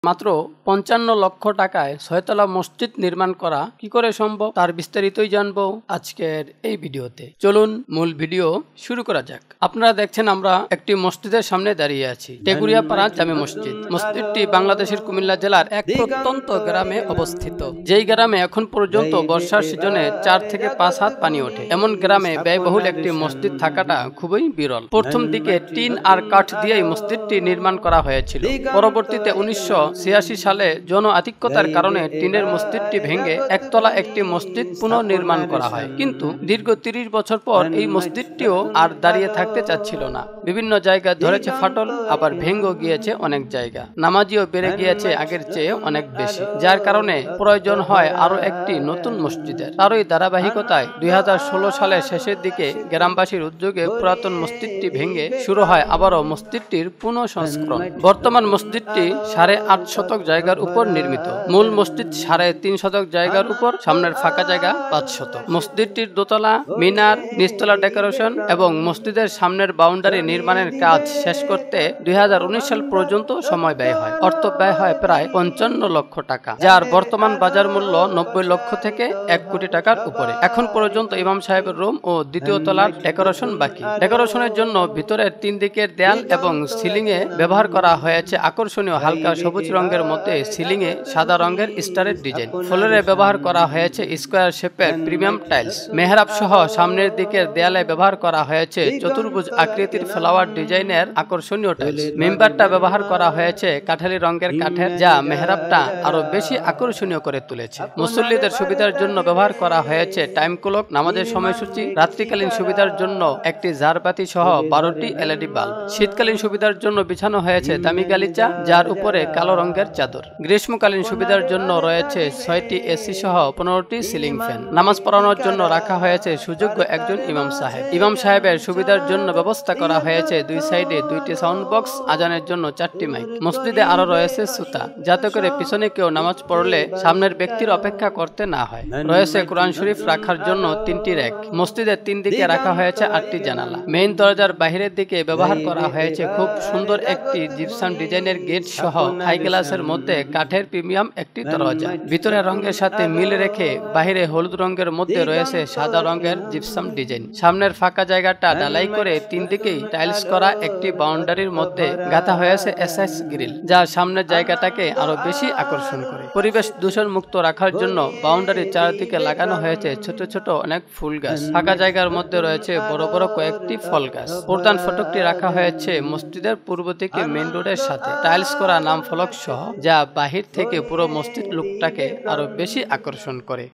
মাত্র ৫৫ লক্ষ টাকায় ৬ তলা মসজিদ নির্মাণ করা কি করে সম্ভব তার বিস্তারিতই জানবো আজকের এই ভিডিওতে। চলুন মূল ভিডিও শুরু করা যাক। আপনারা দেখছেন আমরা একটি মসজিদের সামনে দাঁড়িয়ে আছি, টেগুরিয়াপাড়া জামে মসজিদ। মসজিদটি বাংলাদেশের কুমিল্লা জেলার এক প্রত্যন্ত গ্রামে অবস্থিত, যেই গ্রামে এখন পর্যন্ত বর্ষার সিজনে ৪ থেকে ৫ হাত পানি ওঠে। এমন গ্রামে ব্যয়বহুল একটি মসজিদ থাকাটা খুবই বিরল। প্রথম দিকে টিন আর কাঠ দিয়েই মসজিদটি নির্মাণ করা হয়েছিল। পরবর্তীতে ১৯৮৬ সালে জন আধিক্যতার কারণে টিনের মসজিদটি ভেঙে একতলা একটি মসজিদ পুনর্নির্মাণ করা হয়। কিন্তু দীর্ঘ ৩০ বছর পর এই মসজিদটিও আর দাঁড়িয়ে থাকতে চাচ্ছিল না। বিভিন্ন জায়গায় ধরেছে ফাটল, আবার ভেঙেও গিয়েছে অনেক জায়গা। নামাজিও বেড়ে গিয়েছে আগের চেয়ে অনেক বেশি, যার কারণে প্রয়োজন হয় আরো একটি নতুন মসজিদের। তারই ধারাবাহিকতায় ২০১৬ সালের শেষের দিকে গ্রামবাসীর উদ্যোগে পুরাতন মসজিদটি ভেঙে শুরু হয় আবারও মসজিদটির পুনঃসংস্করণ। বর্তমান মসজিদটি ৮.৫ শতক জায়গার উপর নির্মিত। মূল মসজিদ ৩.৫ শতক জায়গার উপর, সামনের ফাঁকা জায়গা ৫ শতক। মসজিদটির দোতলা, মিনার, নিচতলা ডেকোরেশন এবং মসজিদের সামনের বাউন্ডারি নির্মাণের কাজ শেষ করতে ২০১৯ সাল পর্যন্ত সময় ব্যয় হয়। অর্থ ব্যয় হয় প্রায় ৫৫ লক্ষ টাকা, যার বর্তমান বাজার মূল্য ৯০ লক্ষ থেকে ১ কোটি টাকার উপরে। এখন পর্যন্ত ইমাম সাহেবের রুম ও দ্বিতীয় তলার ডেকোরেশন বাকি। ডেকোরেশনের জন্য ভিতরের ৩ দিকের দেয়াল এবং সিলিং এ ব্যবহার করা হয়েছে আকর্ষণীয় হালকা সবুজ রঙের মধ্যে সিলিং এ সাদা রঙের স্টারের ডিজাইন। ফ্লোরে ব্যবহার করা হয়েছে স্কোয়ার শেপের প্রিমিয়াম টাইলস। মেহরাব সহ সামনের দিকের দেয়ালে ব্যবহার করা হয়েছে চতুর্ভুজ আকৃতির ফ্লাওয়ার ডিজাইনের আকর্ষণীয় টাইলস। মেম্বারটা ব্যবহার করা হয়েছে কাঠালি রঙের কাঠের, যা মেহরাবটা আরো বেশি আকর্ষণীয় করে তুলেছে। মুসল্লিদের সুবিধার জন্য ব্যবহার করা হয়েছে টাইম ক্লক, নামাজের সময়সূচি, রাত্রিকালীন সুবিধার জন্য একটি ঝাড়বাতি সহ ১২টি এলইডি বাল্ব। শীতকালীন সুবিধার জন্য বিছানো হয়েছে দামি গালিচা, যার উপরে কালো রঙের চাদর। গ্রীষ্মকালীন সুবিধার জন্য রয়েছে ৬টি এসি সহ ১৫টি সিলিং ফ্যান। নামাজ পড়ানোর জন্য রাখা হয়েছে সুযোগ্য একজন ইমাম সাহেব। ইমাম সাহেবের সুবিধার জন্য ব্যবস্থা করা হয়েছে ২ সাইডে ২টি সাউন্ড বক্স, আজানের জন্য ৪টি মাইক। মসজিদে আরো রয়েছে সুতা, যাতে করে পিছনে কেউ নামাজ পড়লে সামনের ব্যক্তির অপেক্ষা করতে না হয়। রয়েছে কোরআন শরীফ রাখার জন্য ৩টি র‍্যাক। মসজিদের ৩ দিকে রাখা হয়েছে ৮টি জানালা। মেইন দরজার বাহিরের দিকে ব্যবহার করা হয়েছে খুব সুন্দর একটি জিপসাম ডিজাইনের গেট সহ হাই গ্লাসের মধ্যে কাঠের প্রিমিয়াম একটি দরজা। ভিতরের রঙের সাথে মিল রেখে বাহিরে হলুদ রঙের মধ্যে রয়েছে সাদা রঙের জিপসাম ডিজাইন। সামনের ফাঁকা জায়গাটা ঢালাই করে ৩ দিকেই টাইলস করা একটি বাউন্ডারির মধ্যে গাঁথা হয়েছে এসএস গ্রিল, যা সামনের জায়গাটাকে আরো বেশি আকর্ষণ করে। পরিবেশ দূষণ মুক্ত রাখার জন্য বাউন্ডারির চারদিকে লাগানো হয়েছে ছোট ছোট অনেক ফুল গাছ। ফাঁকা জায়গার মধ্যে রয়েছে বড় বড় কয়েকটি ফল গাছ। প্রধান ফটকটি রাখা হয়েছে মসজিদের পূর্ব দিকে মেইন রোডের সাথে, টাইলস করা নাম ফলক সহ, যা বাহির থেকে পুরো মসজিদ লুকটাকে আরো বেশি আকর্ষণ করে।